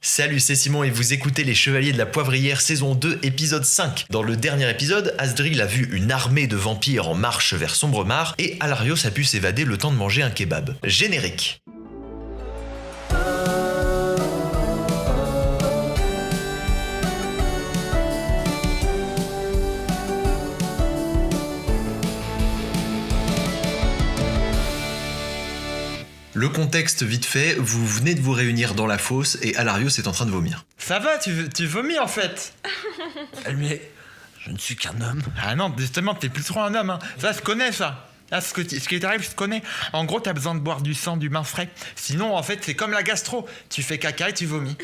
Salut, c'est Simon et vous écoutez Les Chevaliers de la Poivrière saison 2 épisode 5. Dans le dernier épisode, Asdril a vu une armée de vampires en marche vers Sombremar et Alarios a pu s'évader le temps de manger un kebab. Générique. Le contexte vite fait, vous venez de vous réunir dans la fosse et Alarios est en train de vomir. Ça va, tu vomis en fait. Mais je ne suis qu'un homme. Ah non, justement, t'es plus trop un homme. Hein. Ça se connaît, ça. Ah, ce qui t'arrive, je te connais. En gros, t'as besoin de boire du sang d'humain frais. Sinon, en fait, c'est comme la gastro. Tu fais caca et tu vomis.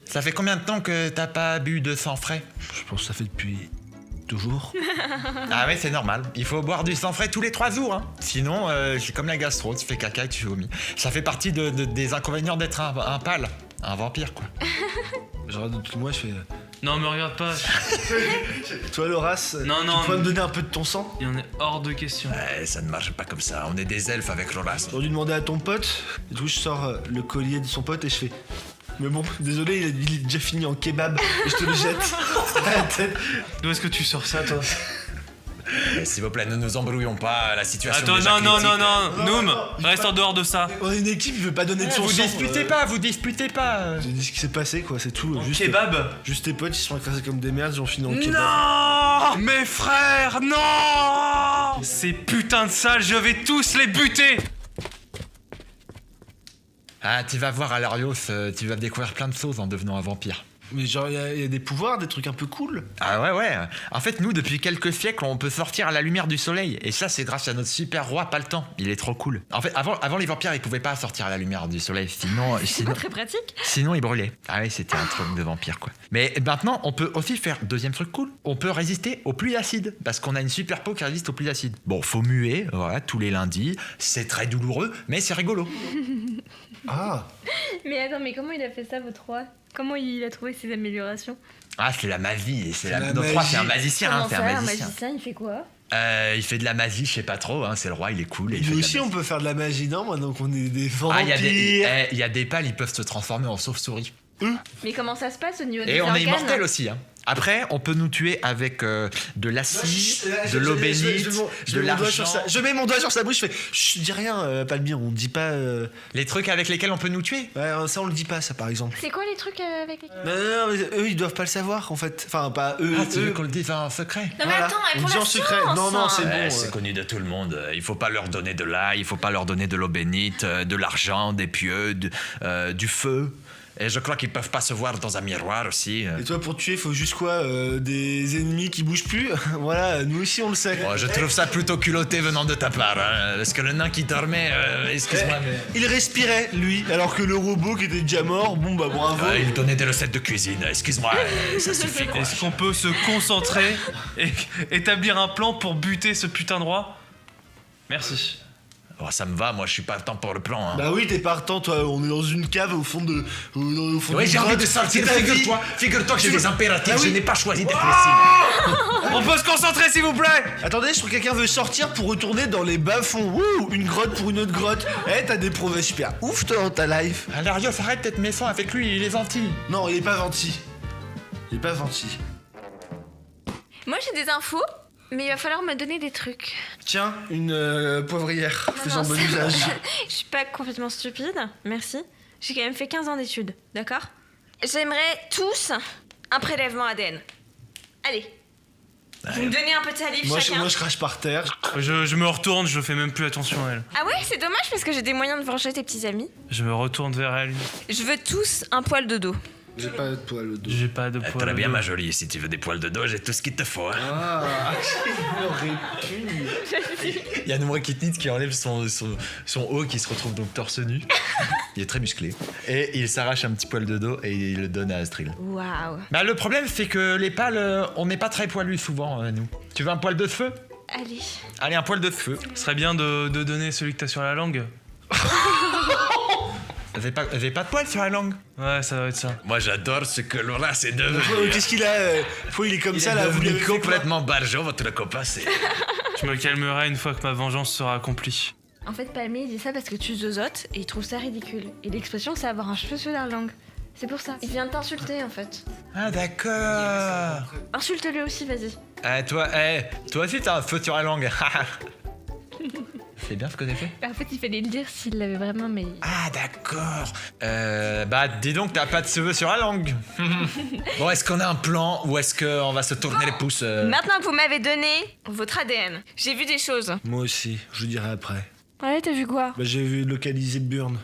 Ça fait combien de temps que t'as pas bu de sang frais? Je pense que ça fait depuis toujours. Ah ouais, c'est normal. Il faut boire du sang frais tous les 3 jours. Hein. Sinon, c'est comme la gastro. Tu fais caca et tu vomis. Ça fait partie des inconvénients d'être un pâle. Un vampire, quoi. Je regarde depuis moi, je fais... Non, me regarde pas. Toi, Loras, Non, tu non, pourrais me mais- donner un peu de ton sang? Il en est hors de question. Ouais, ça ne marche pas comme ça, on est des elfes avec Loras. J'aurais dû demander à ton pote. Et du coup, je sors le collier de son pote et je fais... Mais bon, désolé, il est déjà fini en kebab. Et je te le jette à la tête. D'où est-ce que tu sors ça, toi? S'il vous plaît, ne nous embrouillons pas, la situation Attends, est déjà non, critique. Noom, non, reste en dehors de ça. On est une équipe, il veut pas donner de son Vous sang. disputez pas. J'ai dit ce qui s'est passé, quoi, c'est tout. Juste, Kebab? juste tes potes, ils se sont écrasés comme des merdes, ils ont fini en kebab. Non! Mes frères, non! Ces putains de salles, je vais tous les buter! Ah, tu vas voir Alarios, tu vas découvrir plein de choses en devenant un vampire. Mais genre, il y a des pouvoirs, des trucs un peu cool. Ah ouais. En fait, nous, depuis quelques siècles, on peut sortir à la lumière du soleil. Et ça, c'est grâce à notre super roi Paltan. Il est trop cool. En fait, avant les vampires, ils pouvaient pas sortir à la lumière du soleil. C'est pas très pratique. Sinon, ils brûlaient. Ah ouais, c'était un truc de vampire, quoi. Mais maintenant, on peut aussi faire deuxième truc cool. On peut résister aux pluies acides. Parce qu'on a une super peau qui résiste aux pluies acides. Bon, faut muer, voilà, tous les lundis. C'est très douloureux, mais c'est rigolo. Ah, Mais attends, mais comment il a fait ça, votre roi? Comment il a trouvé ces améliorations? Ah, c'est la magie. la Notre roi, magie. c'est un magicien. Comment C'est ça, un un magicien. magicien, il fait quoi? Il fait de la magie, je sais pas trop. Hein, c'est le roi, il est cool. Et il fait nous de la aussi, on magie. peut faire de la magie, non? Maintenant qu'on est des Ah, vampires. il y a des pales, ils peuvent se transformer en chauve-souris. Mais comment ça se passe au niveau des Et on est organes? immortel aussi. Hein. Après, on peut nous tuer avec de l'acide, de l'eau bénite, de l'argent. Je mets mon doigt sur sa bouche, je fais je dis rien, Palmyre, on dit pas. Les trucs avec lesquels on peut nous tuer. Ouais, ça on le dit pas, ça par exemple. C'est quoi les trucs avec les... Non, mais eux ils doivent pas le savoir en fait. Enfin, pas eux. Ah, tu veux eux. qu'on le dise en secret? Non mais Voilà. attends, On pour dit la en secret. science. Non, c'est bon. C'est connu de tout le monde, il faut pas leur donner de l'ail, il faut pas leur donner de l'eau bénite, de l'argent, des pieux, du feu. Et je crois qu'ils peuvent pas se voir dans un miroir aussi. Et toi pour tuer, faut juste quoi? Des ennemis qui bougent plus? Voilà, nous aussi on le sait. Bon, je trouve ça plutôt culotté venant de ta part, hein, parce que le nain qui dormait, excuse-moi, mais... Il respirait lui, alors que le robot qui était déjà mort, bon bah bravo. Il donnait des recettes de cuisine, excuse-moi, ça suffit quoi. Est-ce qu'on peut se concentrer et établir un plan pour buter ce putain de roi? Merci. Oh, ça me va, moi je suis pas temps pour le plan. Hein. Bah oui, t'es partant, toi. On est dans une cave au fond de. Au fond Oui, d'une j'ai envie grotte. de sortir, C'est ta vie. figure-toi que j'ai des impératifs, Ah oui. je n'ai pas choisi d'être ici. On peut se concentrer, s'il vous plaît? Attendez, je crois que quelqu'un veut sortir pour retourner dans les bas-fonds. Wouh, une grotte pour une autre grotte. Eh, t'as des progrès super ouf, toi, dans ta life. Alarios, arrête d'être méchant avec lui, il est gentil. Non, il est pas gentil. Il est pas gentil. Moi j'ai des infos, mais il va falloir me donner des trucs. Tiens, une poivrière, faisant non, bon ça- usage. Je suis pas complètement stupide, merci. J'ai quand même fait 15 ans d'études, d'accord? J'aimerais tous un prélèvement ADN. Allez. Vous me donnez un peu de salive Moi, chacun. je crache par terre. Je me retourne, je fais même plus attention à elle. Ah ouais, c'est dommage parce que j'ai des moyens de venger tes petits amis. Je me retourne vers elle. Je veux tous un poil de dos. J'ai pas de poil au dos. J'ai pas de poil. Très au bien dos. ma jolie, si tu veux des poils de dos, j'ai tout ce qu'il te faut. Hein. Ah, il aurait pu. Il y a Noura Kitnit qui enlève son haut qui se retrouve donc torse nu. Il est très musclé. Et il s'arrache un petit poil de dos et il le donne à Astril. Waouh. Bah, le problème, c'est que les pales, on n'est pas très poilus souvent, nous. Tu veux un poil de feu? Allez. Allez, un poil de feu. Ce serait bien de donner celui que t'as sur la langue. J'ai pas de poil sur la langue. Ouais, ça doit être ça. Moi j'adore ce que Laura c'est devenu. Qu'est-ce qu'il a il est comme Il ça est là, vous devenu l'avez fait quoi? complètement barjo, votre copain, c'est... Je me calmerai une fois que ma vengeance sera accomplie. En fait, Palmé, il dit ça parce que tu zozotes et il trouve ça ridicule. Et l'expression, c'est avoir un cheveu sur la langue. C'est pour ça. Il vient de t'insulter en fait. Ah d'accord. Insulte-le aussi, vas-y. Toi aussi t'as un feu sur la langue. C'est bien ce que t'as fait. En fait, il fallait le dire s'il l'avait vraiment, mais. Ah d'accord. Bah dis donc t'as pas de cheveux sur la langue. Bon, est-ce qu'on a un plan ou est-ce qu'on va se tourner les pouces Maintenant que vous m'avez donné votre ADN, j'ai vu des choses. Moi aussi, je vous dirai après. Ouais, t'as vu quoi? Bah, j'ai vu localiser Burn.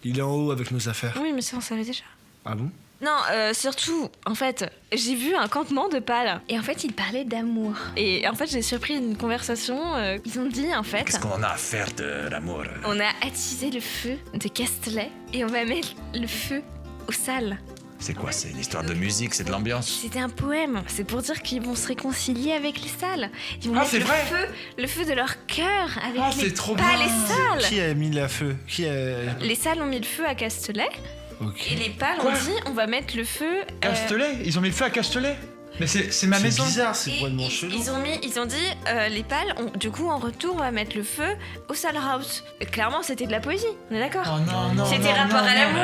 Il est en haut avec nos affaires. Oui, mais ça, on savait déjà. Ah bon? Non, surtout, en fait, j'ai vu un campement de pâles. Et en fait, ils parlaient d'amour. Et en fait, j'ai surpris une conversation. Ils ont dit, en fait, Qu'est-ce qu'on en a à faire de l'amour on a attisé le feu de Castelet et on va mettre le feu aux salles. C'est quoi? C'est une histoire de musique, c'est de l'ambiance? C'était un poème. C'est pour dire qu'ils vont se réconcilier avec les salles. Ils vont Ah, mettre c'est vrai le feu de leur cœur avec Ah, les c'est trop pâles bien. et salles. Qui a mis la feu? Qui a... Les salles ont mis le feu à Castelet Ok. et les pâles ont dit on va mettre le feu. Castelet? Ils ont mis le feu à Castelet? Mais c'est ma C'est maison. bizarre, c'est Et complètement chelou. ils ont dit les pâles, du coup en retour on va mettre le feu au Sal House. Et clairement c'était de la poésie, on est d'accord? Oh non. C'était rapport à l'amour,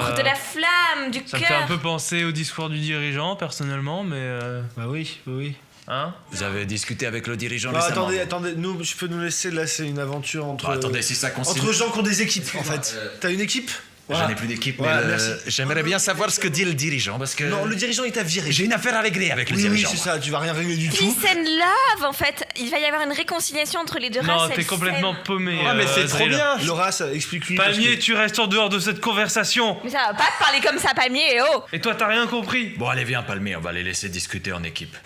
Alors, de la flamme, du Ça me fait un cœur. peu penser au discours du dirigeant, personnellement, mais... Bah oui, bah oui. Hein? Vous avez discuté avec le dirigeant Bah, récemment? attendez, nous, je peux nous laisser, là, c'est une aventure entre... Attendez, si ça continue... Entre gens qui ont des équipes, en fait. T'as une équipe? Je n'ai plus d'équipe, Voilà, mais merci. j'aimerais bien savoir ce que dit le dirigeant, parce que... Non, le dirigeant, il t'a viré. J'ai une affaire à régler avec le Oui, dirigeant. c'est ça, tu vas rien régler du tout. Peace and love en fait. Il va y avoir une réconciliation entre les deux races. Non, elles t'es complètement s'aiment. paumé. Ah, mais c'est trop Adrien. bien. Laura, ça explique-lui. parce Palmier, que- tu restes en dehors de cette conversation. Mais ça va pas te parler comme ça, Palmier, et oh. Et toi, t'as rien compris. Bon, allez, viens, Palmier, on va les laisser discuter en équipe.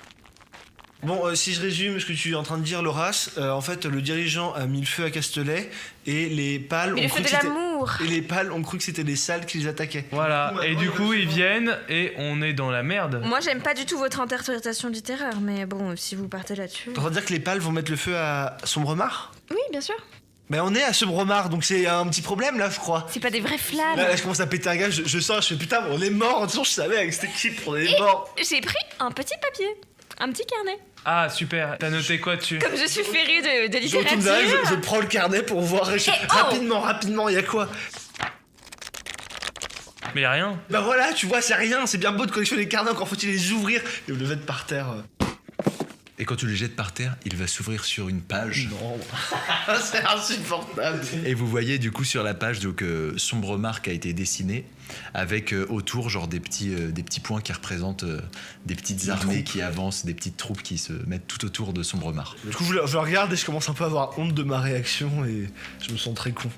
Bon, si je résume ce que tu es en train de dire, Laura, en fait, le dirigeant a mis le feu à Castelet et les pâles Mais ont le cru feu que de c'était... l'amour. Et les pâles ont cru que c'était les salles qui les attaquaient. Voilà. Et du coup, ils viennent et on est dans la merde. Moi, j'aime pas du tout votre interprétation du terreur, mais bon, si vous partez là-dessus. T'es en train de dire que les pâles vont mettre le feu à Sombremar? Oui, bien sûr. Ben on est à Sombremar, donc c'est un petit problème là, je crois. C'est pas des vraies flammes. Là, je commence à péter un gars, je sors, je fais putain, on est mort. De toute façon, je savais avec cette équipe, on est mort. J'ai pris un petit papier, un petit carnet. Ah, super. T'as noté quoi dessus? Comme je suis férue de Je retourne derrière, littérature. je prends le carnet pour voir. oh Rapidement, il y a quoi? Mais y a rien. Bah voilà, tu vois, c'est rien, c'est bien beau de collectionner les carnets, encore faut-il les ouvrir et le mettre par terre. Et quand tu le jettes par terre, il va s'ouvrir sur une page. Non, c'est insupportable. Et vous voyez du coup sur la page donc Sombre Marque a été dessiné avec autour genre des petits points qui représentent des petites armées qui avancent, des petites troupes qui se mettent tout autour de Sombre Marque. Du coup, je le regarde et je commence un peu à avoir honte de ma réaction et je me sens très con.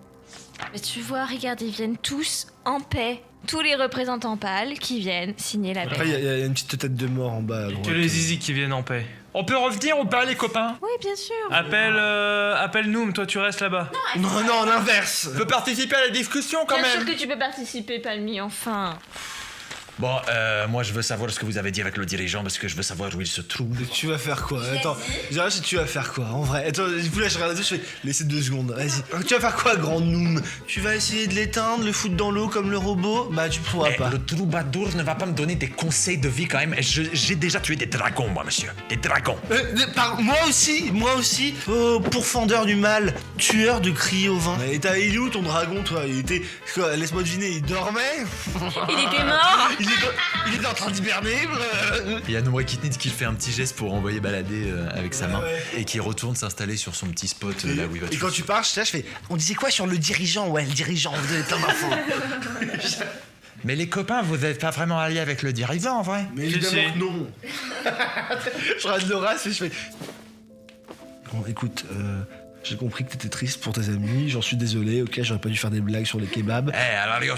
Mais tu vois, regarde, ils viennent tous en paix. Tous les représentants pâles qui viennent signer la Après, paix. il y a une petite tête de mort en bas à droite. Que les zizi qui viennent en paix. On peut revenir ou pas, les copains? Oui, bien sûr. Appelle Noom, toi tu restes là-bas. Non, l'inverse. Je peux participer à la discussion quand Bien même. sûr que tu peux participer, Palmi, enfin. Bon, moi je veux savoir ce que vous avez dit avec le dirigeant parce que je veux savoir où il se trouve. Tu vas faire quoi? Attends, je sais tu vas faire quoi en vrai? Attends, du coup là je regarde dessus, je fais laissez 2 secondes, vas-y. Tu vas faire quoi, grand Noom? Tu vas essayer de l'éteindre, le foutre dans l'eau comme le robot? Bah tu pourras pas. Le troubadour ne va pas me donner des conseils de vie quand même. J'ai déjà tué des dragons, moi, monsieur. Des dragons. Moi aussi, oh, pourfendeur du mal, tueur de cris au vin. Et il est où ton dragon, toi? Il était, quoi, laisse-moi deviner, il dormait? Il était mort. Il était en train d'hiberner. Il y a Nombre Kitnit qui fait un petit geste pour envoyer balader avec sa main ouais. et qui retourne s'installer sur son petit spot là où il va Et quand tu parles, je fais, on disait quoi sur le dirigeant? Ouais, le dirigeant, vous avez plein d'infos. Mais les copains, vous êtes pas vraiment alliés avec le dirigeant en vrai? Mais Si, évidemment si. que non. Je regarde Laura et je fais. Bon, écoute, j'ai compris que t'étais triste pour tes amis, j'en suis désolé, ok, j'aurais pas dû faire des blagues sur les kebabs. Eh, Alarios,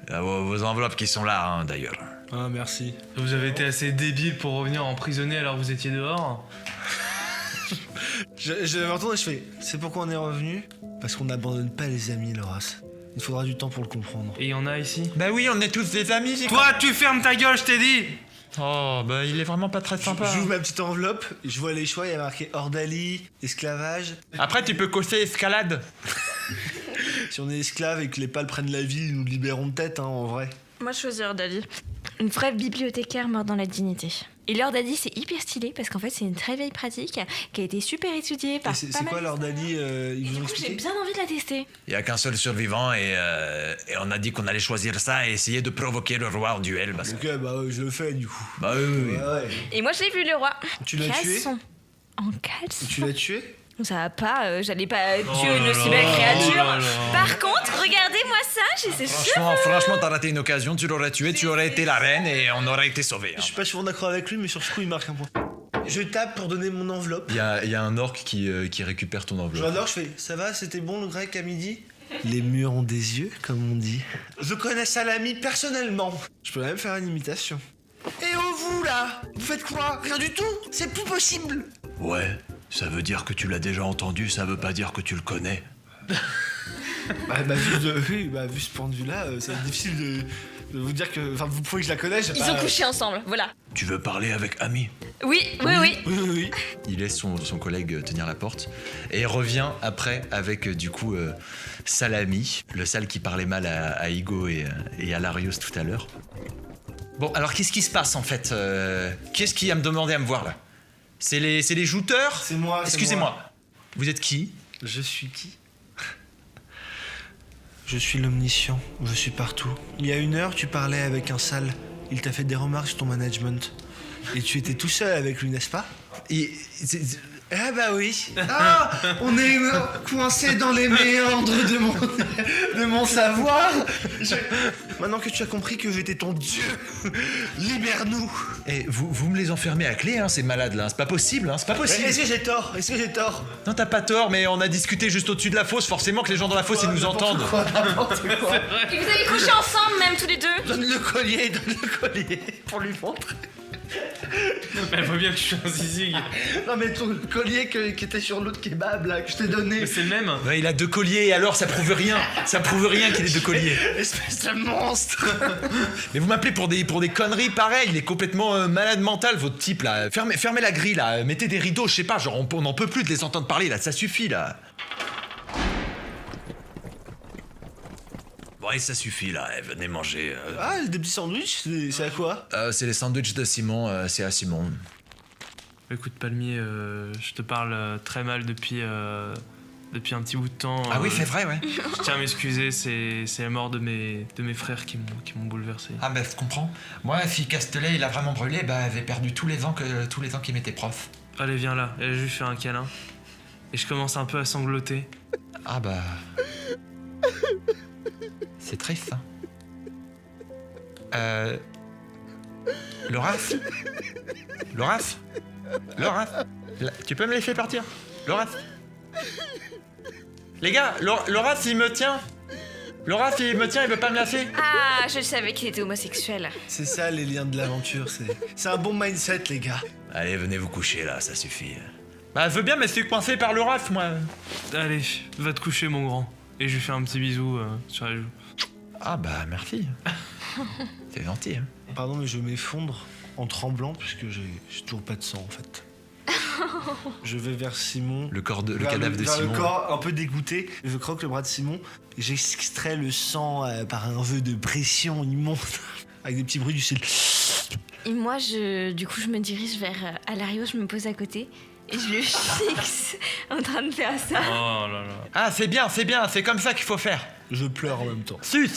vos enveloppes qui sont là, hein, d'ailleurs. Ah, merci. Vous avez été assez débile pour revenir emprisonné alors que vous étiez dehors. Je me retourne et je fais, c'est pourquoi on est revenu? Parce qu'on n'abandonne pas les amis, Laura. Il faudra du temps pour le comprendre. Et il y en a ici. Bah oui, on est tous des amis, j'ai Toi, tu fermes ta gueule, je t'ai dit. Oh, bah il est vraiment pas très sympa. J'ouvre ma petite enveloppe, je vois les choix, il y a marqué Ordalie, esclavage. Après, tu peux cocher escalade. Si on est esclave et que les pâles prennent la ville, ils nous libérons de tête, hein, en vrai. Moi, je choisis Ordali. Une vraie bibliothécaire morte dans la dignité. Et Lord Daddy, c'est hyper stylé parce qu'en fait, c'est une très vieille pratique qui a été super étudiée par C'est pas mal quoi de- leur Dali ils vous Du ont coup, j'ai expliqué? bien envie de la tester. Il y a qu'un seul survivant et on a dit qu'on allait choisir ça et essayer de provoquer le roi en duel. Parce que... Ok, bah je le fais du coup. Bah oui. Ouais. Et moi, j'ai vu le roi. Tu l'as tué? Caleçon. En caleçon. Tu l'as tué? Ça va pas, j'allais pas tuer là une là, aussi belle oh créature. là là. Par contre, regardez-moi ça, j'ai ces cheveux. Franchement, t'as raté une occasion, tu l'aurais tué, tu aurais été la reine et on aurait été sauvés. Je suis pas souvent d'accord avec lui, mais sur ce coup, il marque un point. Je tape pour donner mon enveloppe. Il y a un orc qui récupère ton Je enveloppe. l'adore, je fais ça va, c'était bon le grec à midi? Les murs ont des yeux, comme on dit. Je connais Salami personnellement. Je peux même faire une imitation. Et oh vous là, vous faites quoi? Rien du tout? C'est plus possible. Ouais, ça veut dire que tu l'as déjà entendu, ça veut pas dire que tu le connais. Vu ce point de vue-là, c'est difficile de vous dire que. Enfin, vous pouvez que je la connaisse. j'ai Ils pas- ont couché ensemble, voilà. Tu veux parler avec Ami? Oui. Oui. Il laisse son collègue tenir la porte et revient après avec du coup Salami, le sale qui parlait mal à Igo et à Larios tout à l'heure. Bon, alors qu'est-ce qui se passe en fait Qu'est-ce qui a me demandé à me voir là? C'est les jouteurs? C'est moi. c'est Excusez-moi. moi. Vous êtes qui? Je suis qui? Je suis l'omniscient. Je suis partout. Il y a 1 heure, tu parlais avec un sale. Il t'a fait des remarques sur ton management. Et tu étais tout seul avec lui, n'est-ce pas? Ah bah oui. Ah, on est coincé dans les méandres de mon savoir. Maintenant que tu as compris que j'étais ton dieu, libère-nous. Et vous me les enfermez à clé, hein, ces malades là. C'est pas possible, hein, c'est pas possible. Est-ce que j'ai tort? Est-ce que j'ai tort? Non, t'as pas tort, mais on a discuté juste au-dessus de la fosse. Forcément que les gens dans la fosse ils nous entendent. N'importe quoi. Et vous avez couché ensemble, même tous les deux. Donne le collier pour lui montrer. Elle voit bien que je suis un zizi. Non mais ton collier qui était sur l'autre kebab là, que je t'ai donné. Mais c'est le même. Ouais, il a 2 colliers, et alors ça prouve rien. Ça prouve rien qu'il ait 2 colliers. Espèce de monstre. Mais vous m'appelez pour des conneries pareilles. Il est complètement malade mental, votre type là. Fermez la grille là. Mettez des rideaux, je sais pas. Genre on n'en peut plus de les entendre parler là. Ça suffit là. Bon, et ça suffit là, venez manger. Ah, des petits sandwichs, c'est à quoi? C'est les sandwichs de Simon. C'est à Simon. Écoute, Palmier, je te parle très mal depuis un petit bout de temps. Ah oui, c'est vrai, ouais. Je tiens à m'excuser, c'est la mort de mes frères qui m'ont bouleversé. Ah bah je comprends. Moi, si Castelet il a vraiment brûlé, bah avait perdu tous les ans qu'il m'était prof. Allez, viens là. Et je lui fais un câlin. Et je commence un peu à sangloter. Ah bah. C'est triste, hein. Loras Loras Tu peux me laisser partir Loras Les gars, Loras il me tient. Loras il me tient, il veut pas me lâcher. Ah, je savais qu'il était homosexuel. C'est ça les liens de l'aventure, c'est un bon mindset les gars. Allez, venez vous coucher là, ça suffit. Bah je veux bien, mais je suis coincé par Loras, moi. Allez, va te coucher, mon grand. Et je lui fais un petit bisou sur la joue. Ah bah merci. C'est gentil, hein. Pardon mais je m'effondre en tremblant puisque j'ai toujours pas de sang en fait. Je vais vers Simon. Le vers cadavre de vers Simon. le corps un peu dégoûté. Je croque le bras de Simon. J'extrais le sang par un vœu de pression immonde. Avec des petits bruits du ciel. Et moi, du coup, je me dirige vers Alario, je me pose à côté et je le fixe en train de faire ça. Oh là là. Ah c'est bien, c'est comme ça qu'il faut faire. Je pleure en même temps. Sus.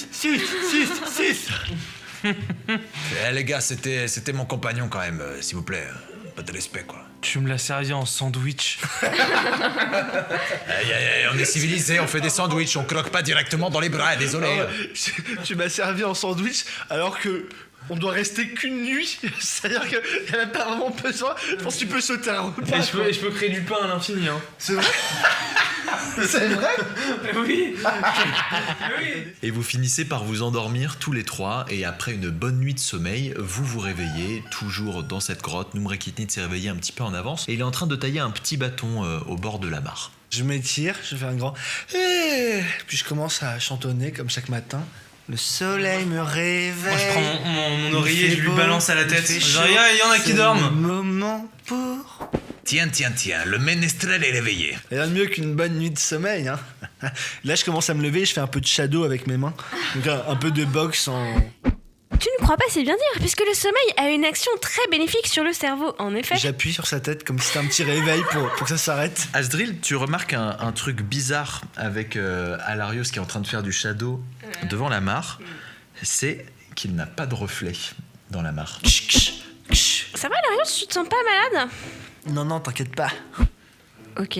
Eh les gars, c'était mon compagnon quand même, s'il vous plaît. Pas de respect quoi. Tu me l'as servi en sandwich. Aïe, on est civilisés, on fait des sandwichs, on croque pas directement dans les bras, désolé. Ah ouais, tu m'as servi en sandwich alors que on doit rester qu'une nuit. C'est-à-dire qu'il n'y a même pas vraiment besoin. Je pense que tu peux sauter un repas. Et je peux créer du pain à l'infini, hein. C'est vrai. C'est vrai. Oui. Et vous finissez par vous endormir tous les 3, et après une bonne nuit de sommeil, vous vous réveillez, toujours dans cette grotte. Numrekitnit s'est réveillé un petit peu en avance, et il est en train de tailler un petit bâton au bord de la mare. Je m'étire, je fais un grand. Puis je commence à chantonner comme chaque matin. Le soleil me réveille. Moi, je prends mon Il oreiller, fait je lui beau, balance à la il tête. fait Genre, chaud, il y en a qui c'est dorment. le moment pour. Tiens, le ménestrel est réveillé. Rien de mieux qu'une bonne nuit de sommeil, hein. Là, je commence à me lever, je fais un peu de shadow avec mes mains. Donc un peu de boxe en. Tu ne crois crois pas, c'est bien dire, puisque le sommeil a une action très bénéfique sur le cerveau, en effet. J'appuie sur sa tête comme si c'était un petit réveil pour que ça s'arrête. Asdril, tu remarques un truc bizarre avec Alarios qui est en train de faire du shadow devant la mare. C'est qu'il n'a pas de reflet dans la mare. Ça va, Larios, tu te sens pas malade? Non, t'inquiète pas. Ok.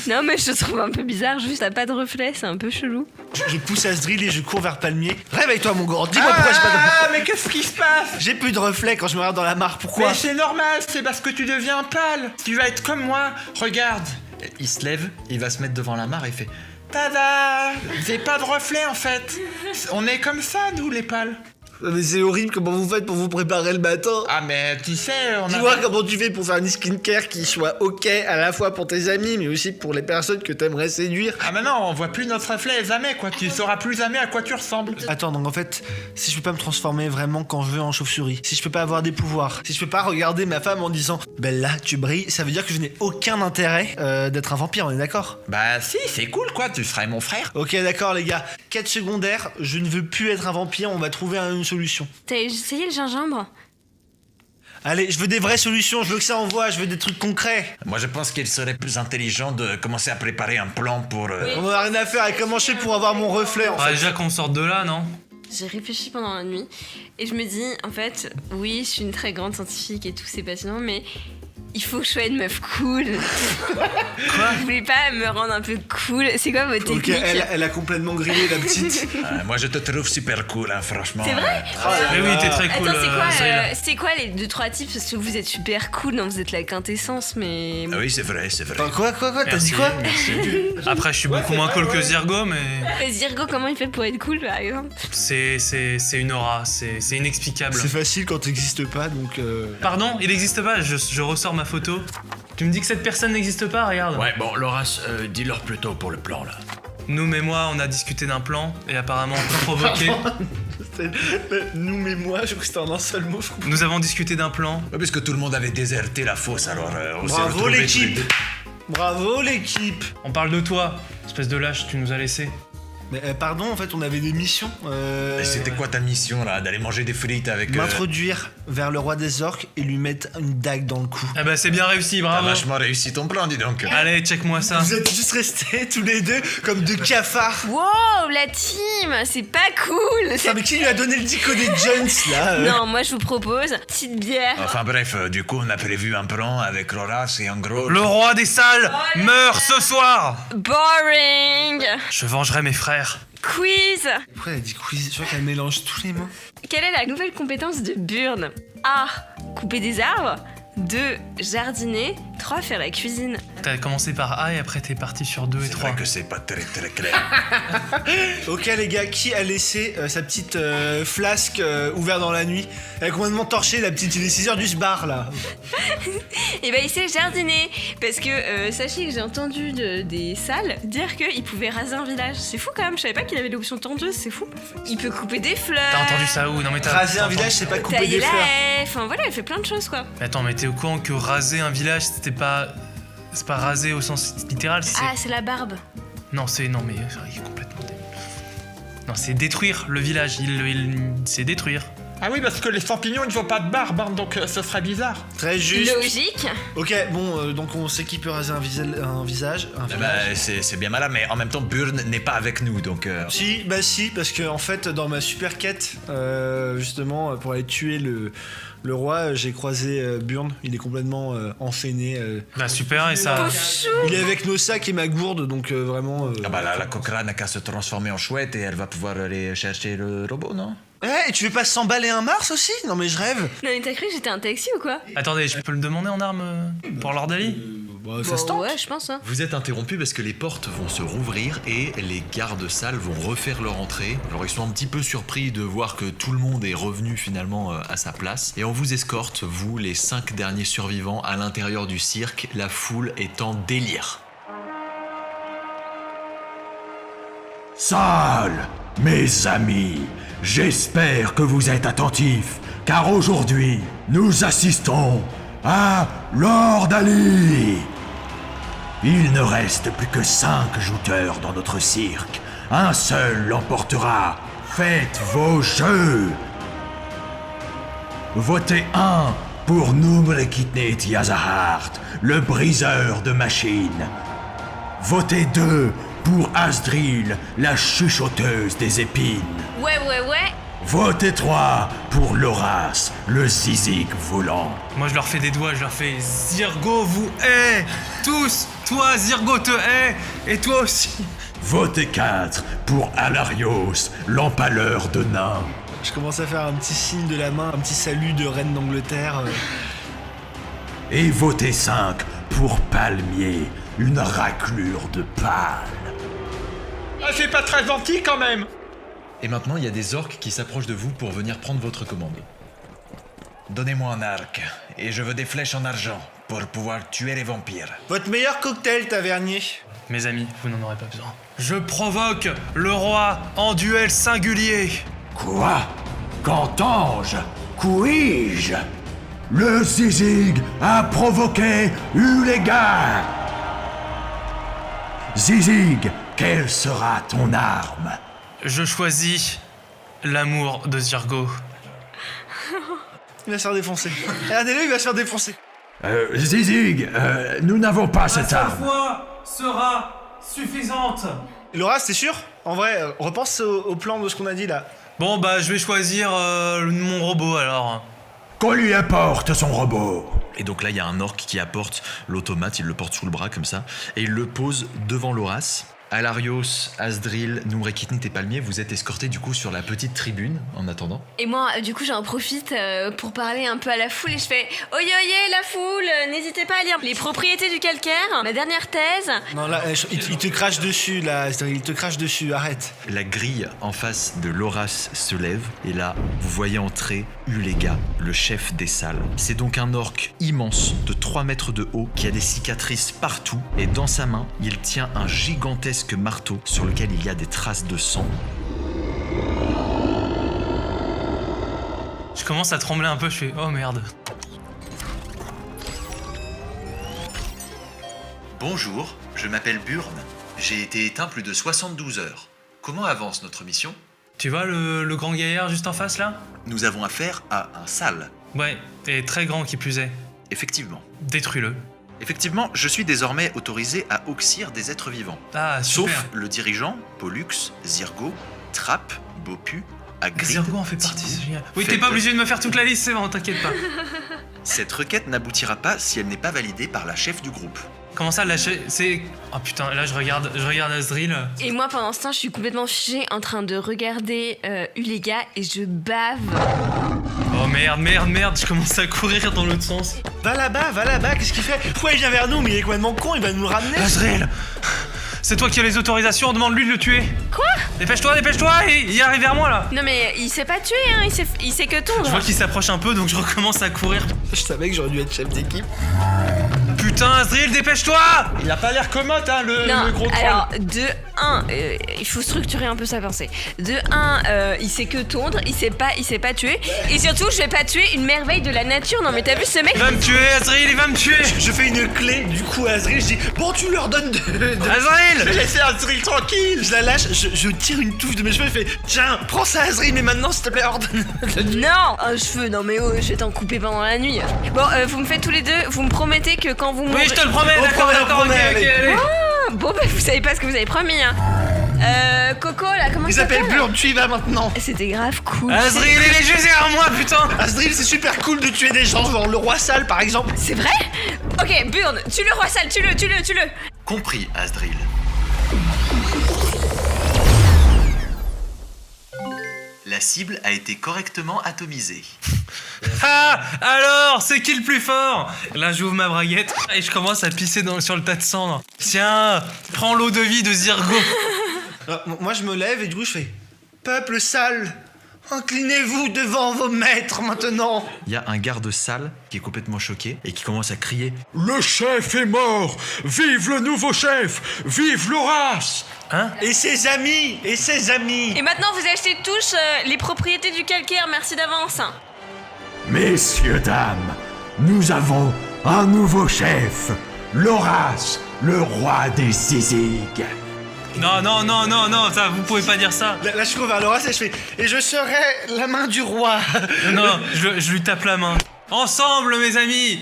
Non, mais je te trouve un peu bizarre, juste t'as pas de reflet, c'est un peu chelou. Je pousse Asdril et je cours vers Palmier. Réveille-toi, mon gros, dis-moi pourquoi j'ai pas de Ah, mais qu'est-ce qui se passe? J'ai plus de reflet quand je me regarde dans la mare, pourquoi? Mais c'est normal, c'est parce que tu deviens pâle. Tu vas être comme moi, regarde. Il se lève, il va se mettre devant la mare et fait Tada! J'ai pas de reflet en fait. On est comme ça, nous, les pâles. Mais c'est horrible comment vous faites pour vous préparer le matin. Ah, mais tu sais, on a. Dis-moi comment tu fais pour faire une skincare qui soit ok à la fois pour tes amis mais aussi pour les personnes que t'aimerais séduire. Ah, mais non, on voit plus notre reflet jamais, quoi. Tu sauras plus jamais à quoi tu ressembles. Attends, donc en fait, si je peux pas me transformer vraiment quand je veux en chauve-souris, si je peux pas avoir des pouvoirs, si je peux pas regarder ma femme en disant Bella, tu brilles, ça veut dire que je n'ai aucun intérêt d'être un vampire, on est d'accord? Bah, si, c'est cool, quoi. Tu serais mon frère. Ok, d'accord, les gars. Quête secondaire, je ne veux plus être un vampire, on va trouver une solution. T'as essayé le gingembre? Allez, je veux des vraies solutions, je veux que ça envoie, je veux des trucs concrets. Moi, je pense qu'il serait plus intelligent de commencer à préparer un plan pour... On a rien à faire, et comment je fais pour avoir mon reflet en Ah, fait? déjà qu'on sorte de là, non? J'ai réfléchi pendant la nuit et je me dis, en fait, oui, je suis une très grande scientifique et tout, c'est passionnant, mais il faut que je sois une meuf cool. Quoi? Vous voulez pas me rendre un peu cool? C'est quoi votre Ok, technique? elle a complètement grillé la petite. moi, je te trouve super cool, hein, franchement. C'est vrai? Mais oui, t'es très cool. Attends, Cyril. c'est quoi les 2-3 tips? Parce que vous êtes super cool, non, vous êtes la quintessence, mais... Ah oui, c'est vrai, c'est vrai. Attends, quoi? T'as Merci, dit quoi? merci. Après, je suis beaucoup moins cool que Zirgo, mais Mais Zirgo, comment il fait pour être cool, par exemple? c'est une aura, c'est inexplicable. C'est facile quand t'existes pas, donc... Pardon, il n'existe pas, je ressors ma photo. Tu me dis que cette personne n'existe pas, regarde. Ouais, bon, Loras, dis-leur plutôt pour le plan, là. Nous mais moi, on a discuté d'un plan, et apparemment on peut provoquer. Nous mais moi, je crois que c'était en un seul mot, je crois. Nous avons discuté d'un plan. Ouais, puisque tout le monde avait déserté la fosse, alors on s'est Bravo retrouvés tous les l'équipe! deux. Bravo l'équipe! On parle de toi, espèce de lâche, tu nous as laissé. Mais pardon, en fait, on avait des missions. Et c'était quoi ta mission, là? D'aller manger des frites avec... M'introduire vers le roi des orques et lui mettre une dague dans le cou. Ah bah c'est bien réussi, T'as bravo. vachement réussi ton plan, dis donc. Allez, check-moi ça. Vous êtes juste restés tous les deux comme deux cafards. Wow, la team, c'est pas cool. Ah, mais qui lui a donné le dico des Jones là Non, moi je vous propose petite bière. Enfin bref, du coup, on a prévu un plan avec Loras et en gros... Le roi des salles meurt ce soir. Boring. Je vengerai mes frères. Quiz. Pourquoi elle a dit quiz? Je crois qu'elle mélange tous les mots. Quelle est la nouvelle compétence de Burn? A. Couper des arbres. 2. Jardiner. 3. Faire la cuisine. T'as commencé par A et après t'es parti sur 2 et C'est 3. vrai que c'est pas très très clair. Ok les gars, qui a laissé sa petite flasque ouverte dans la nuit? Elle est complètement torchée la petite, il est 6h du bar là. Et bah il sait jardiner. Parce que sachez que j'ai entendu des salles dire qu'il pouvait raser un village. C'est fou quand même, je savais pas qu'il avait l'option tondeuse, c'est fou. Il peut couper des fleurs. T'as entendu ça où? Non mais t'as... Raser un t'as village, c'est pas couper Tailler des la fleurs. haie. Enfin voilà, il fait plein de choses quoi. Mais attends, mais t'es au courant que raser un village, c'était pas... C'est pas raser au sens littéral, c'est... Ah, c'est la barbe. Non, c'est... Non, mais il est complètement... Non, c'est détruire le village. C'est détruire. Ah oui, parce que les champignons, ils n'ont pas de barbe, hein, donc ce serait bizarre. Très juste. Logique. Ok, bon, donc on sait qui peut raser un visage. Un Eh village. ben, c'est bien malin, mais en même temps, Burn n'est pas avec nous, donc... Si, parce que en fait, dans ma super quête, justement, pour aller tuer le roi, j'ai croisé Burn. Il est complètement enchaîné. Bah super, et ça... Chou. Il est avec nos sacs et ma gourde, donc vraiment. Ah bah la coquerane n'a qu'à se transformer en chouette et elle va pouvoir aller chercher le robot, non? Eh, tu veux pas s'emballer un Mars aussi? Non mais je rêve. Non mais t'as cru que j'étais un taxi ou quoi? Attendez, je peux le demander en armes pour Lord Ali? Bah, ça se Bon, tente. ouais, je pense. Hein. Vous êtes interrompu parce que les portes vont se rouvrir et les gardes-salles vont refaire leur entrée. Alors ils sont un petit peu surpris de voir que tout le monde est revenu finalement à sa place. Et on vous escorte, vous, les 5 derniers survivants, à l'intérieur du cirque. La foule est en délire. Salle, mes amis, j'espère que vous êtes attentifs, car aujourd'hui, nous assistons à Lord Ali. Il ne reste plus que 5 jouteurs dans notre cirque. Un seul l'emportera. Faites vos jeux. Votez 1 pour Numrekitnet Yazahart, le briseur de machines. Votez 2 pour Asdril, la chuchoteuse des épines. Ouais. Votez 3 pour Loras, le zizig volant. Moi, je leur fais des doigts, je leur fais Zirgo vous hait. Tous. Toi, Zirgo te hait. Et toi aussi. Votez 4 pour Alarios, l'empaleur de nains. Je commence à faire un petit signe de la main, un petit salut de reine d'Angleterre. Et votez 5 pour Palmier, une raclure de pâle. Ah, c'est pas très gentil quand même. Et maintenant, il y a des orques qui s'approchent de vous pour venir prendre votre commande. Donnez-moi un arc, et je veux des flèches en argent pour pouvoir tuer les vampires. Votre meilleur cocktail, tavernier. Mes amis, vous n'en aurez pas besoin. Je provoque le roi en duel singulier. Quoi? Qu'entends-je? Couis-je? Le zizig a provoqué Ulega. Zizig, quelle sera ton arme? Je choisis l'amour de Zirgo. Il va se faire défoncer. Regardez-le, il va se faire défoncer. Zizig, nous n'avons pas cette arme. fois sera suffisante. Laura, c'est sûr? En vrai, repense au plan de ce qu'on a dit là. Bon, bah, je vais choisir mon robot alors. Qu'on lui apporte son robot. Et donc là, il y a un orc qui apporte l'automate, il le porte sous le bras comme ça, et il le pose devant Loras. Alarios, Asdril, Numrekitnet et Palmier, vous êtes escortés du coup sur la petite tribune en attendant. Et moi, du coup, j'en profite pour parler un peu à la foule et je fais Oyez, la foule, n'hésitez pas à lire Les propriétés du calcaire, ma dernière thèse. Non, là, il te crache dessus, là. Il te crache dessus, arrête. La grille en face de Loras se lève et là, vous voyez entrer Ulega, le chef des salles. C'est donc un orc immense de 3 mètres de haut qui a des cicatrices partout et dans sa main, il tient un gigantesque marteau sur lequel il y a des traces de sang. Je commence à trembler un peu, je fais oh merde. Bonjour, je m'appelle Burn. J'ai été éteint plus de 72 heures. Comment avance notre mission ? Tu vois le grand gaillard juste en face là ? Nous avons affaire à un sale. Ouais, et très grand qui plus est. Effectivement. Détruis-le. Effectivement, je suis désormais autorisé à oxyre des êtres vivants. Ah, super. Sauf le dirigeant, Pollux, Zirgo, Trapp, Bopu, Agrid. Zirgo en fait partie, Tidou, c'est génial. Oui, t'es Felton. pas obligé de me faire toute la liste, c'est bon, t'inquiète pas. Cette requête n'aboutira pas si elle n'est pas validée par la chef du groupe. Comment ça, lâcher? C'est... Oh putain, là je regarde Asdril. Et moi, pendant ce temps, je suis complètement figée en train de regarder Ulega et je bave. Oh merde, je commence à courir dans l'autre sens. Va là-bas, qu'est-ce qu'il fait? Pourquoi il vient vers nous? Mais il est complètement con, il va nous le ramener. Asdril, c'est toi qui as les autorisations, demande-lui de le tuer. Quoi? Dépêche-toi, il arrive vers moi là. Non mais il s'est pas tué, hein, il sait que tondre. Je vois qu'il s'approche un peu, donc je recommence à courir. Je savais que j'aurais dû être chef d'équipe. Putain, Asdril, dépêche-toi! Il a pas l'air commode, hein, Non, le gros troll. alors, de 1, il faut structurer un peu sa pensée. De 1, il sait que tondre, il sait pas tuer. Et surtout, je vais pas tuer une merveille de la nature. Non mais t'as vu ce mec? Il va me tuer, Asdril, il va me tuer! Je fais une clé, du coup, à Asdril, je dis bon, tu leur donnes de... Asdril! Laissez Asdril tranquille. Je la lâche, je tire une touche de mes cheveux et je fais tiens, prends ça, Asdril, mais maintenant, s'il te plaît, ordonne. Non, un cheveu, non mais oh, je vais t'en couper pendant la nuit. Bon, vous me faites tous les deux, vous me promettez que quand vous Oui, m'aurez- je te le promets, On d'accord, ok, allez. allez. Ah, bon bah vous savez pas ce que vous avez promis, hein. Coco là, comment Il ça s'appelle s'appelle? Burn, tu y vas maintenant. C'était grave cool. Asdril, il est juste derrière moi, putain! Asdril, c'est super cool de tuer des gens, genre le roi sale par exemple. C'est vrai? Ok, Burn, tue le roi sale, tue-le. Compris, Asdril. La cible a été correctement atomisée. Ah! Alors, c'est qui le plus fort? Là, j'ouvre ma braguette et je commence à pisser sur le tas de cendres. Tiens, prends l'eau de vie de Zirgo. Alors, moi, je me lève et du coup, je fais peuple sale, inclinez-vous devant vos maîtres maintenant. Il y a un garde salle qui est complètement choqué et qui commence à crier « Le chef est mort. Vive le nouveau chef. Vive Loras. Hein? Et ses amis, Et maintenant vous achetez tous les propriétés du calcaire, merci d'avance. Messieurs, dames, nous avons un nouveau chef. Loras, le roi des Zizig. Non, non, non, non, non, ça, vous pouvez pas dire ça. Là, je cours vers Loras et je fais et je serai la main du roi. Non, je lui tape la main. Ensemble, mes amis,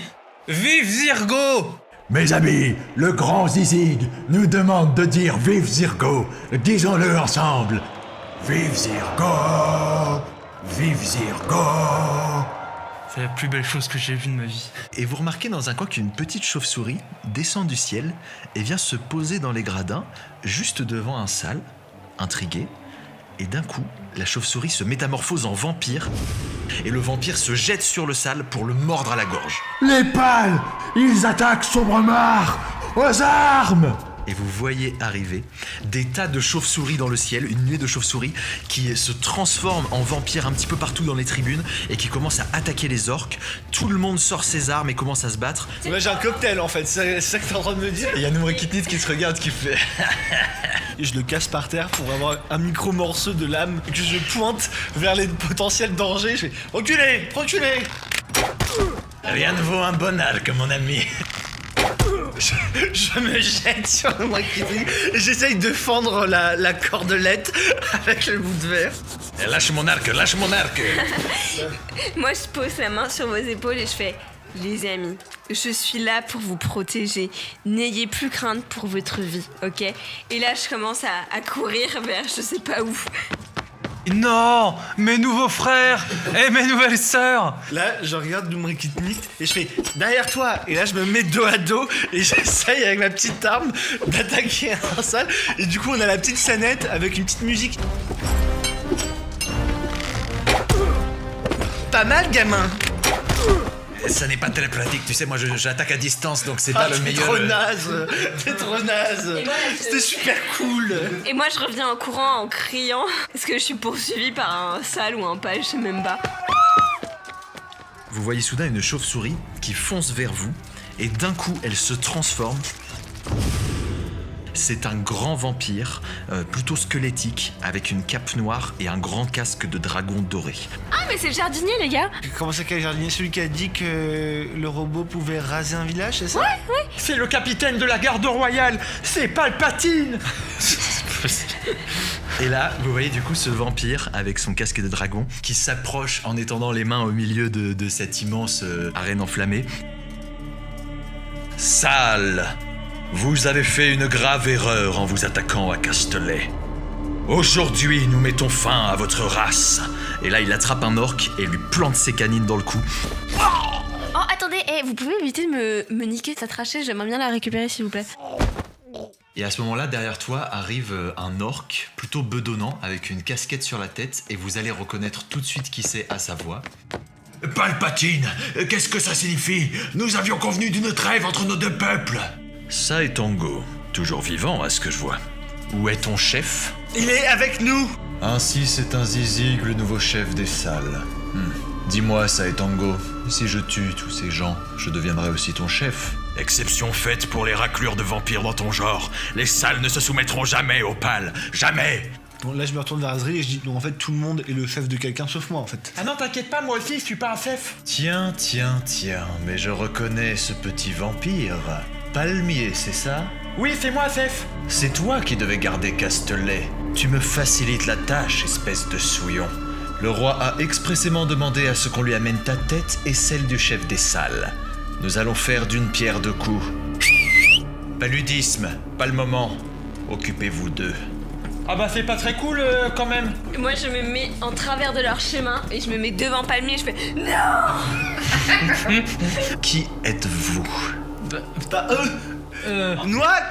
vive Zirgo! Mes amis, le grand Zizig nous demande de dire vive Zirgo. Disons-le ensemble. Vive Zirgo! Vive Zirgo! C'est la plus belle chose que j'ai vue de ma vie. Et vous remarquez dans un coin qu'une petite chauve-souris descend du ciel et vient se poser dans les gradins, juste devant un sal, intriguée. Et d'un coup, la chauve-souris se métamorphose en vampire, et le vampire se jette sur le sal pour le mordre à la gorge. Les pâles! Ils attaquent Sombremar! Aux armes! Et vous voyez arriver des tas de chauves-souris dans le ciel, une nuée de chauves-souris qui se transforment en vampires un petit peu partout dans les tribunes et qui commencent à attaquer les orques. Tout le monde sort ses armes et commence à se battre. Là j'ai un cocktail en fait, c'est ça que t'es en train de me dire. Et il y a Noumrekitnit qui se regarde, qui fait... Et je le casse par terre pour avoir un micro-morceau de lame que je pointe vers les potentiels dangers. Je fais reculez, reculez. Rien ne vaut un bon arc, mon ami. Je me jette sur le Noumrekitnit et j'essaye de fendre la cordelette avec le bout de verre. Lâche mon arc, lâche mon arc. Moi, je pose la main sur vos épaules et je fais « Les amis, je suis là pour vous protéger. N'ayez plus crainte pour votre vie, ok ?» Et là, je commence à courir vers je sais pas où. Non, mes nouveaux frères et mes nouvelles sœurs. Là, je regarde Noumrekitnit et je fais derrière toi. Et là, je me mets dos à dos et j'essaye avec ma petite arme d'attaquer un sale. Et du coup, on a la petite scénette avec une petite musique. Pas mal, gamin. Ça n'est pas très pratique, tu sais, moi j'attaque à distance, donc c'est pas le meilleur. T'es trop naze. C'était super cool. Et moi, je reviens en courant, en criant, parce que je suis poursuivie par un sale ou un page, je sais même pas. Vous voyez soudain une chauve-souris qui fonce vers vous, et d'un coup, elle se transforme. C'est un grand vampire, plutôt squelettique, avec une cape noire et un grand casque de dragon doré. Ah, mais c'est le jardinier, les gars. Comment ça, quel jardinier? Celui qui a dit que le robot pouvait raser un village, c'est ça? C'est le capitaine de la garde royale, c'est Palpatine. Et là, vous voyez du coup ce vampire avec son casque de dragon qui s'approche en étendant les mains au milieu de cette immense arène enflammée. Sale! Vous avez fait une grave erreur en vous attaquant à Castelet. Aujourd'hui, nous mettons fin à votre race. Et là, il attrape un orc et lui plante ses canines dans le cou. Oh, attendez, vous pouvez éviter de me niquer sa trachée, j'aimerais bien la récupérer, s'il vous plaît. Et à ce moment-là, derrière toi, arrive un orc plutôt bedonnant avec une casquette sur la tête et vous allez reconnaître tout de suite qui c'est à sa voix. Palpatine, qu'est-ce que ça signifie? Nous avions convenu d'une trêve entre nos deux peuples. Ça est Tango, toujours vivant à ce que je vois. Où est ton chef? Il est avec nous. Ainsi c'est un Zizig, le nouveau chef des salles. Dis-moi, Saetango, si je tue tous ces gens, je deviendrai aussi ton chef. Exception faite pour les raclures de vampires dans ton genre. Les salles ne se soumettront jamais aux pâles. Jamais. Bon, là, je me retourne vers Azri et je dis non, en fait, tout le monde est le chef de quelqu'un sauf moi, en fait. Ah non, t'inquiète pas, moi aussi, je suis pas un chef. Tiens, mais je reconnais ce petit vampire. Palmier, c'est ça? Oui, c'est moi, chef. C'est toi qui devais garder Castelet. Tu me facilites la tâche, espèce de souillon. Le roi a expressément demandé à ce qu'on lui amène ta tête et celle du chef des salles. Nous allons faire d'une pierre deux coups. Paludisme, pas le moment. Occupez-vous d'eux. Ah bah c'est pas très cool quand même. Moi, je me mets en travers de leur chemin et je me mets devant Palmier et je fais « Non !» Qui êtes-vous? Bah, nous, mais... On a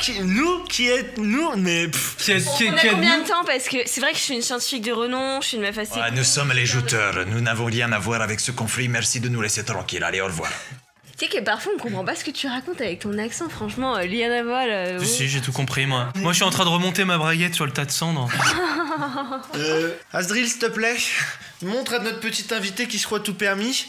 combien de temps? Parce que c'est vrai que je suis une scientifique de renom, je suis une meuf assez... Ouais, nous sommes les jouteurs, nous n'avons rien à voir avec ce conflit, merci de nous laisser tranquilles, allez, au revoir. Tu sais que parfois on comprend pas ce que tu racontes avec ton accent, franchement, Liana Vol... Si, j'ai tout compris, moi. Moi, je suis en train de remonter ma braguette sur le tas de cendres. Asdril, s'il te plaît, montre à notre petit invité qui se croit tout permis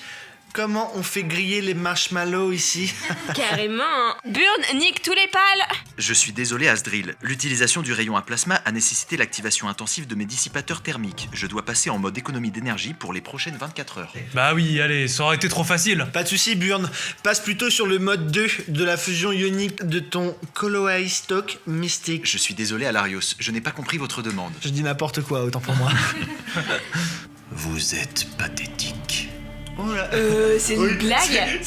comment on fait griller les marshmallows ici? Carrément, hein. Burn nique tous les pales. Je suis désolé Asdril, l'utilisation du rayon à plasma a nécessité l'activation intensive de mes dissipateurs thermiques. Je dois passer en mode économie d'énergie pour les prochaines 24 heures. Bah oui, allez, ça aurait été trop facile. Pas de soucis, Burn. Passe plutôt sur le mode 2 de la fusion ionique de ton Colloï Stock Mystique. Je suis désolé Alarios, je n'ai pas compris votre demande. Je dis n'importe quoi, autant pour moi. Vous êtes pathétique. Oh là. C'est une blague.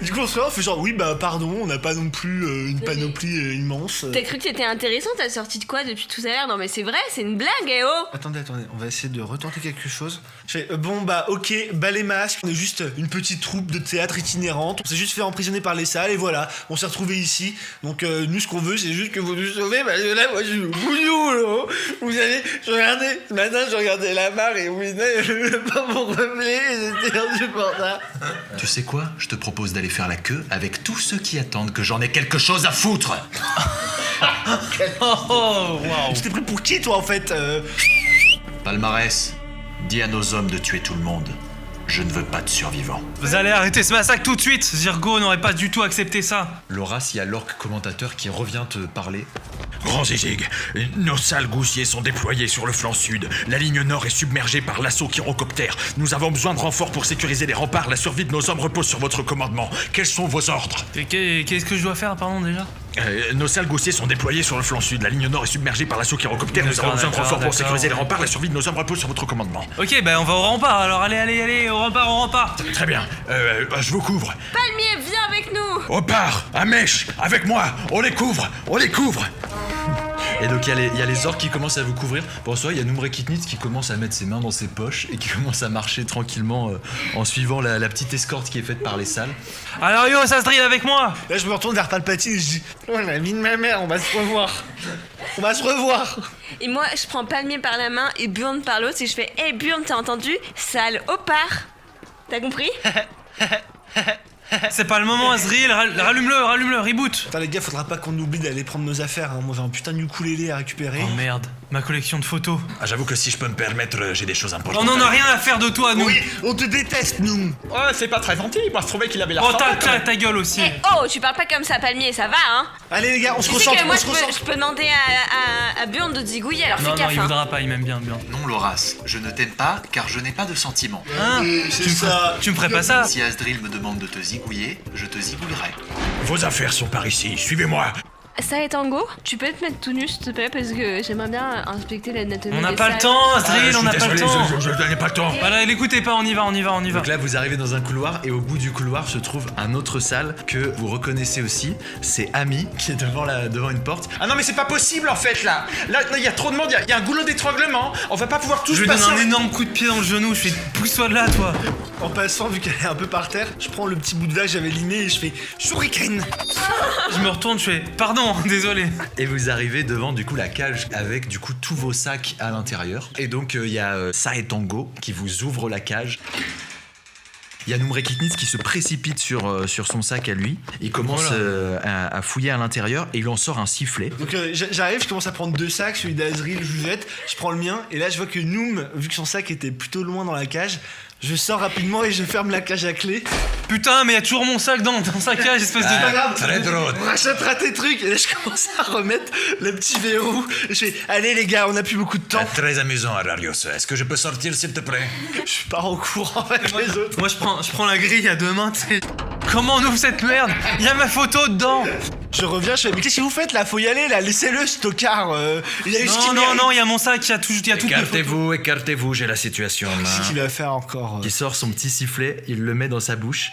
Du coup, on se fait genre, oui, bah pardon, on n'a pas non plus une panoplie immense. T'as cru que t'étais intéressant, t'as sorti de quoi depuis tout à l'heure? Non mais c'est vrai, c'est une blague, eh oh. Attendez, on va essayer de retenter quelque chose. Je fais, bon bah ok, balai masque, on est juste une petite troupe de théâtre itinérante, on s'est juste fait emprisonner par les salles et voilà, on s'est retrouvés ici. Donc nous ce qu'on veut c'est juste que vous nous sauvez, parce que là moi je suis au boulot là. Vous savez, ce matin je regardais la mare et vous n'avez pas mon reflet, c'était insupportable. Tu sais quoi? Je te propose d'aller faire la queue avec tous ceux qui attendent que j'en ai quelque chose à foutre. Oh, waouh. Tu t'es pris pour qui toi en fait Palmarès, dis à nos hommes de tuer tout le monde. Je ne veux pas de survivants. Vous allez arrêter ce massacre tout de suite. Zirgo n'aurait pas du tout accepté ça. Loras, il y a l'orc commentateur qui revient te parler. Grand Zizig, nos sales goussiers sont déployés sur le flanc sud. La ligne nord est submergée par l'assaut Kyrocoptère. Nous avons besoin de renforts pour sécuriser les remparts. La survie de nos hommes repose sur votre commandement. Quels sont vos ordres? Qu'est-ce que je dois faire, pardon, déjà? Nos sales goussiers sont déployés sur le flanc sud. La ligne nord est submergée par l'assaut Kyrocoptère. Nous avons D'accord, besoin de renforts pour d'accord. sécuriser les remparts. La survie de nos hommes repose sur votre commandement. Ok, bah on va au rempart, alors allez, au rempart. Très bien. Je vous couvre. Palmier, viens avec nous. Au part, à Mèche, avec moi. On les couvre. Et donc il y a les orques qui commencent à vous couvrir. Pour ça, il y a Numrekitnitz qui commence à mettre ses mains dans ses poches et qui commence à marcher tranquillement en suivant la petite escorte qui est faite par les salles. Alors yo, ça se drill avec moi. Là je me retourne vers Palpatine et je dis, oh la vie de ma mère, on va se revoir. On va se revoir. Et moi, je prends Palmier par la main et Burn par l'autre et je fais, hey Burn, t'as entendu? Sale au part. T'as compris? C'est pas le moment, Azriel, rallume-le, reboot. Putain les gars, faudra pas qu'on oublie d'aller prendre nos affaires, hein. Moi j'ai un putain de ukulélé à récupérer. Oh merde, ma collection de photos. Ah, j'avoue que si je peux me permettre, j'ai des choses importantes. On en a rien à faire de toi, nous. Oui, on te déteste nous. Ouais, c'est pas très gentil, moi je trouvais qu'il avait l'air Oh, sympa, quand même. ta gueule aussi. Eh oh, tu parles pas comme ça, Palmier, ça va, hein? Allez les gars, on se Tu sais concentre, que moi, on se concentre. je peux demander à Burn de zigouiller, alors Non, fais gaffe, il hein. voudra pas, il m'aime bien. Non Loras, je ne t'aime pas car je n'ai pas de sentiments. Hein? C'est ça. Tu me ferais pas ça? Si Asdril me demande de te zigouiller, je te zigouillerai. Vos affaires sont par ici, suivez-moi. Ça est tango? Tu peux te mettre tout nu, s'il te plaît, parce que j'aimerais bien inspecter l'anatomie. On n'a des pas le salles. temps, Azriel, on n'a pas le temps. Je n'ai pas le temps. Voilà, l'écoutez pas, on y va. Donc là, vous arrivez dans un couloir et au bout du couloir se trouve un autre salle que vous reconnaissez aussi. C'est Ami qui est devant une porte. Ah non mais c'est pas possible en fait là. Là il y a trop de monde, il y a un goulot d'étranglement. On va pas pouvoir tous Je lui passer. donne un énorme coup de pied dans le genou, je fais pousse-toi de là, toi. En passant, vu qu'elle est un peu par terre, je prends le petit bout de vache que j'avais limé et je fais shuriken. Je me retourne, je fais pardon, désolé. Et vous arrivez devant du coup la cage avec du coup tous vos sacs à l'intérieur. Et donc il y a Saetango qui vous ouvre la cage. Il y a Numrekitnitz qui se précipite sur son sac à lui. Il commence à fouiller à l'intérieur et il en sort un sifflet. Donc j'arrive, je commence à prendre 2 sacs, celui d'Azriel, je vous jette, je prends le mien et là je vois que Noom, vu que son sac était plutôt loin dans la cage, je sors rapidement et je ferme la cage à clé. Putain, mais y a toujours mon sac dans sa cage, espèce C'est pas de... grave, très drôle. on rachètera tes trucs et là je commence à remettre le petit verrou. Je fais, allez les gars, on a plus beaucoup de temps. Très amusant, Ararios. Est-ce que je peux sortir, s'il te plaît? Je pars en courant avec les autres. Moi, je prends la grille à 2 mains, tu sais. Comment on ouvre cette merde? Y a ma photo dedans. Je reviens, je fais, mais qu'est-ce que vous faites là? Faut y aller là, laissez-le ce tocard. Il y a eu ce qu'il mérite. Non, y a mon sac, y a toutes les photos. Écartez-vous, j'ai la situation en Qu'est-ce main. qu'il va faire encore Il sort son petit sifflet, il le met dans sa bouche.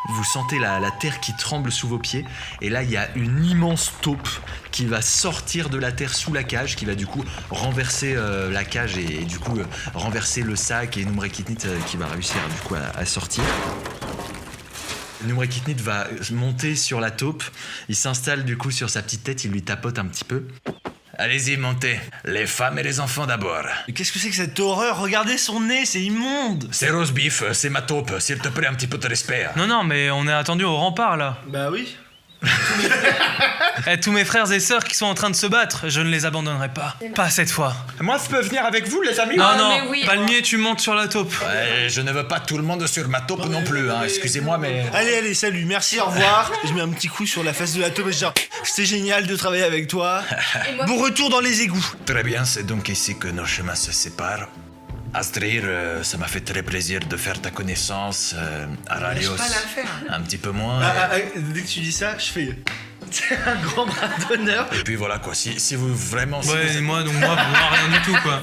Vous sentez la terre qui tremble sous vos pieds. Et là, il y a une immense taupe qui va sortir de la terre sous la cage, qui va du coup renverser la cage et du coup renverser le sac et Numrekitnitz qui va réussir du coup à sortir. Numrekitnitz va monter sur la taupe. Il s'installe du coup sur sa petite tête, il lui tapote un petit peu. Allez-y, montez. Les femmes et les enfants d'abord. Mais qu'est-ce que c'est que cette horreur? Regardez son nez, c'est immonde. C'est roast beef, c'est ma taupe. S'il te plaît, un petit peu de respect. Non, mais on est attendu au rempart, là. Bah oui. Tous mes frères et sœurs qui sont en train de se battre, je ne les abandonnerai pas. Pas cette fois. Moi, je peux venir avec vous, les amis? Non, Ah, non, mais oui. Palmier, tu montes sur la taupe. Ouais, je ne veux pas tout le monde sur ma taupe non plus, hein. Excusez-moi, mais... Allez, salut, merci, au revoir. Je mets un petit coup sur la face de la taupe et genre, c'était génial de travailler avec toi. Et moi, Bon retour dans les égouts. Très bien, c'est donc ici que nos chemins se séparent. Astrid, ça m'a fait très plaisir de faire ta connaissance. Aralios, pas la faire. un petit peu moins. Dès que tu dis ça, je fais. C'est un grand bras d'honneur. Et puis voilà quoi, si vous vraiment... si Ouais, vous- et moi, rien du tout, quoi.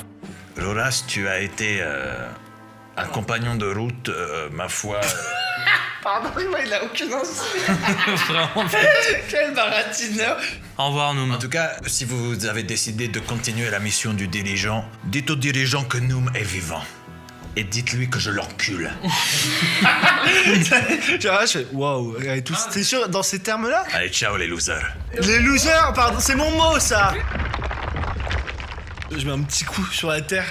Roras, tu as été un compagnon de route, ma foi. Pardon, il a aucune insulte. Vraiment. Quel baratineur. Au revoir, Noom. En tout cas, si vous avez décidé de continuer la mission du dirigeant, dites au dirigeant que Noom est vivant. Et dites-lui que je l'encule. Genre, je fais waouh. T'es sûr dans ces termes-là? Allez, ciao les losers. Les losers, pardon, c'est mon mot ça. Je mets un petit coup sur la terre.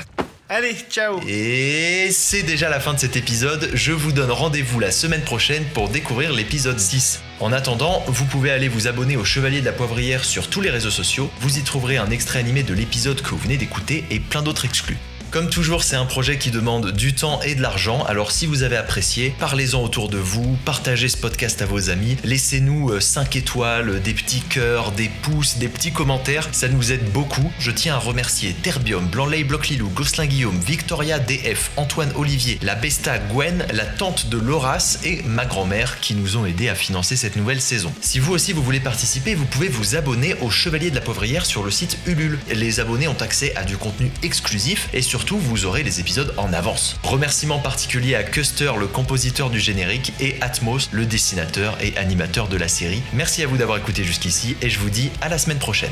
Allez, ciao. Et c'est déjà la fin de cet épisode, je vous donne rendez-vous la semaine prochaine pour découvrir l'épisode 6. En attendant, vous pouvez aller vous abonner au Chevalier de la Poivrière sur tous les réseaux sociaux, vous y trouverez un extrait animé de l'épisode que vous venez d'écouter et plein d'autres exclus. Comme toujours, c'est un projet qui demande du temps et de l'argent, alors si vous avez apprécié, parlez-en autour de vous, partagez ce podcast à vos amis, laissez-nous 5 étoiles, des petits cœurs, des pouces, des petits commentaires, ça nous aide beaucoup. Je tiens à remercier Terbium, Blanley, Bloc-Lilou, Gosselin Guillaume, Victoria DF, Antoine Olivier, la Besta Gwen, la tante de Loras et ma grand-mère qui nous ont aidés à financer cette nouvelle saison. Si vous aussi vous voulez participer, vous pouvez vous abonner au Chevalier de la Poivrière sur le site Ulule. Les abonnés ont accès à du contenu exclusif et surtout vous aurez les épisodes en avance. Remerciements particuliers à Custer, le compositeur du générique, et Atmos, le dessinateur et animateur de la série. Merci à vous d'avoir écouté jusqu'ici et je vous dis à la semaine prochaine.